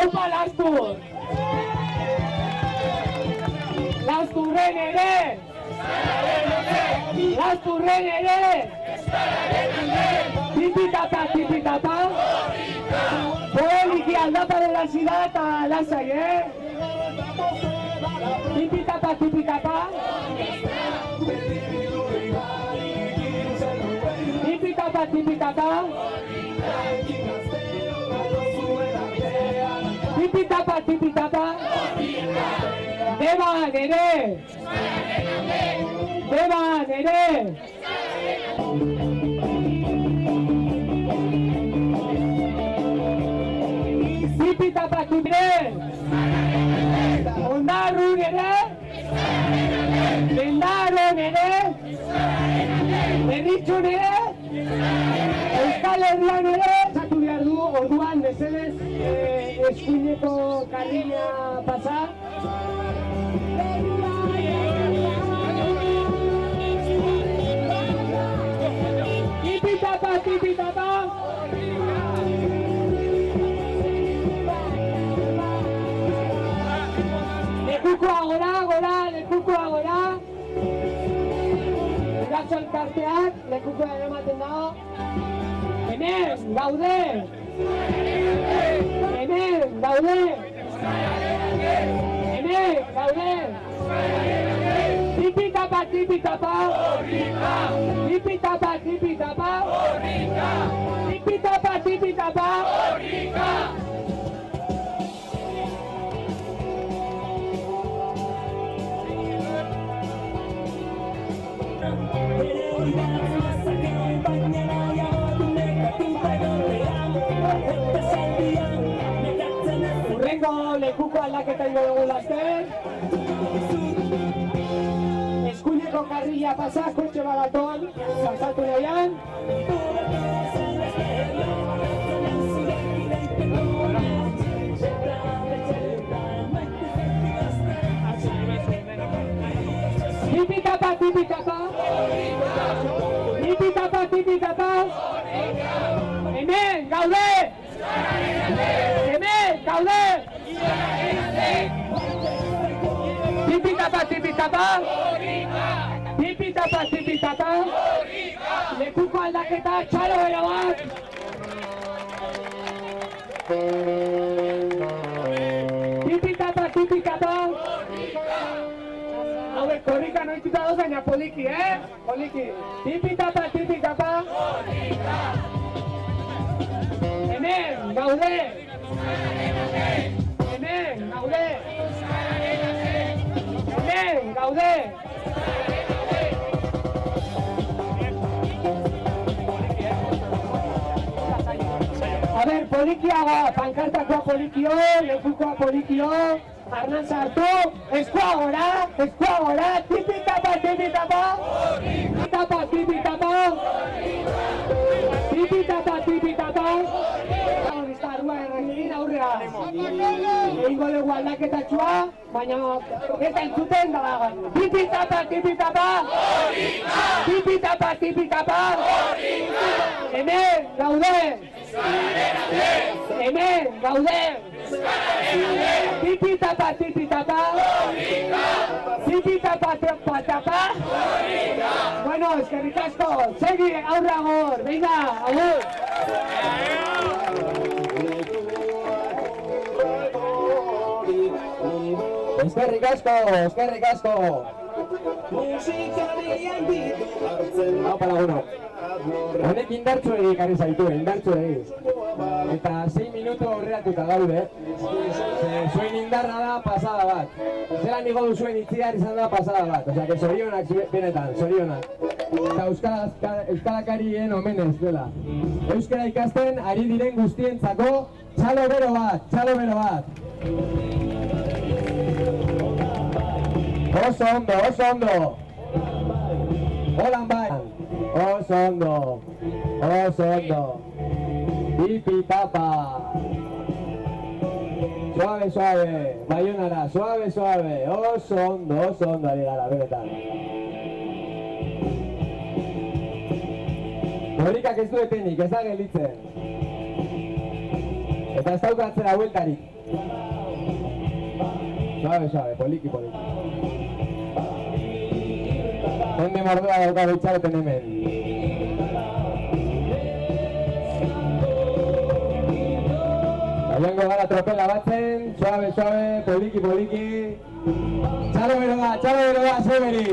Aupa Lastur! Lasturren ere! Lasturren ere! Tipitapa, tipitapa! Poliki aldataren hasi da eta lasai, Tipitapa, tipitapa! Tipitapa, tipitapa! Tipitapa, tipitapa! Deban ere! Deban ere! Tipitapa, tipitapa! Ondarrun ere! Bendarron ere! Berritxun ere! Euskal Herrian ere! Zatu behar du, orduan mesedez eskuineko karrila pasa. Tipitapa, tipitapa! Lekukoa gora, gora, lekukoa gora! Guraso elkarteak, lekukoa eramaten dago. Hemen, gaude! Hemen, gaude! Hemen, gaude! Tipitapa, tipitapa! Tipitapa, tipitapa! Tipitapa, tipitapa! Urrengo lekuko aldaketa ingo dugu laster. Eskuineko karrila pasa, kotxe badaton, saltatu nahian. Tipitapa, tipitapa! Tipitapa, tipitapa! Hemen, gaude! Hemen, gaude! Tipitapa, tipitapa! Tipitapa, tipitapa! Lekuko aldaketa, txalo bera bat! Tipitapa, tipitapa! Hauek korrika noituta doz, baina poliki, Poliki! Tipitapa, tipitapa! Hemen, gaude! Hemen, gaude! Hemen, gaude! A ber, polikiago, pankartakoa polikio, lekukoa polikio, arnan sartu, eskua gora, tipitapa, tipitapa! Tipitapa, tipitapa! Tipitapa, tipitapa! Arrua erregin aurrea. Egingo dugu aldaketatxua, baina eta entzuten da dagoen. Tipitapa, tipitapa! Tipitapa, tipitapa! Hemen, gaude! Hemen, gaude! Tipitapa, tipitapa! Tipitapa, tipitapa! Bueno, eskerrik asko, segi aurra gor, venga, agur! Eskerrik asko, eskerrik asko! Haupa laguno, honek indartsuegi ekarri zaitu, indartsuegi. Eta 6 minutu aurreratuta gaude, zuen indarra da pasada bat. Zeran nigo du zuen itziar izan da pasada bat, osea, que zorionak benetan, zorionak. Eta euskalakarien omenez dela. Euskara ikasten ari diren guztientzako txalo bero bat, txalo bero bat. Oso ondo, oso ondo. Holan bai. Oso ondo, oso ondo. Tipitapa. Suave, suave. Bayonara, suave, suave. Oso ondo ari gara, benetan. Horikak ez du etenik, ez da gelditzen. Eta ez daukatzera bueltarik. Suave, suave, poliki, poliki. Hende mordua daukagu itxaroten hemen. Baiongo gara tropela batzen, suave, suave, poliki, poliki. Txalo bero da, zeberi.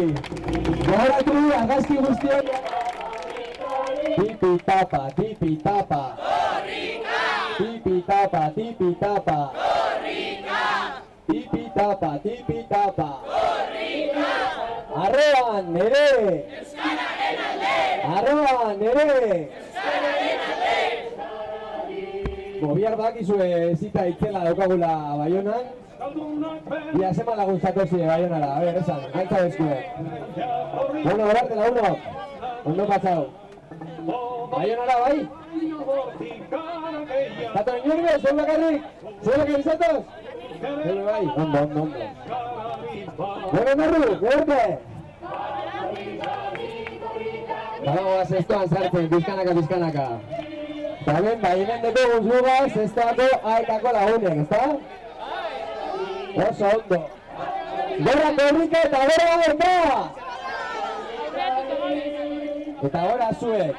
Gogoratu, argazki guztiak. Tipi tapa, tipi tapa. Korrika! Tipi tapa, tipi tapa. Korrika! Tipi tapa, tipi tapa. Korrika! Arroan, nere! Euskararen alde! Arroan, nere! Euskararen alde! Bihar bakizue zita itzela daukagula Baionan. Ia, zema laguntzatozi Baionara, a ver, esan, gaitza dezkue. Uno, berartela, uno. Ondo pasau. Baionara, bai? Zato inorbe, zuen bakarrik? Zuen bakarrik zatoz? Zuen bai, ondo, ondo, ondo. Gure norru, gure! Badago, zestoan sartzen, bizkanaka, bizkanaka. Eta ben, hemen deko guzlugaz, zestoako aekako lagunek, ezta? Oso ondo. Gora korrika eta gora eta! Eta gora zuek.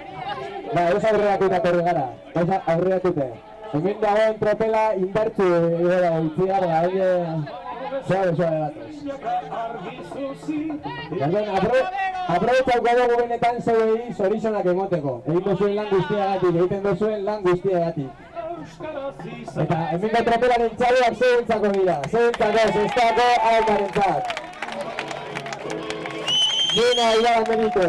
Ba, oso aurreatuta korri gara. Oso aurreatute. Hemen dagoen tropela indartzu gara itziar, da, hori suave batoz. Gardien, aprobetxau gogo benetan zeuei zorizonak emoteko. Egin duzuen lan guztiagatik, egiten duzuen lan guztiagatik. Eta hemengo tropelaren txaluak zeuentzako dira. Zeuentzako, zestako, aurkarentzat. Nina iraban benite.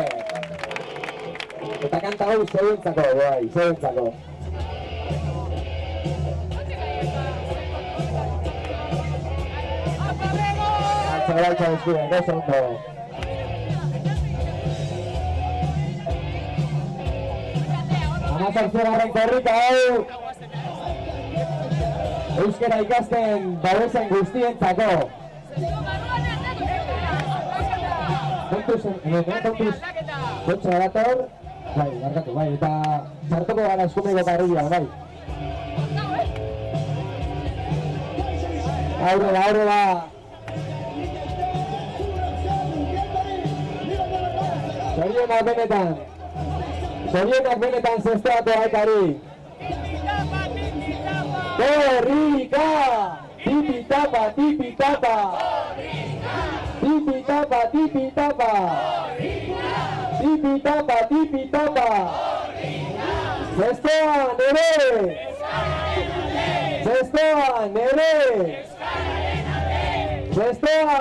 Eta kanta hau zeuentzako, bai, zeuentzako. Altza duzkuen, oso ondo. Amazortzigarren korrika hau euskera ikasten babezen guztientzako. Kontuz, kotxe badator, bai, gargatu, bai, eta sartuko gara eskumiko karrila, bai. Aurrera. Zorionak benetan zestoako haikari. Korrika! Tipi tapa, tipi tapa. Tipi tapa, tipi tapa. Tipi tapa, tipi tapa. Zestoa, nere! Zestoa, nere! Zestoa!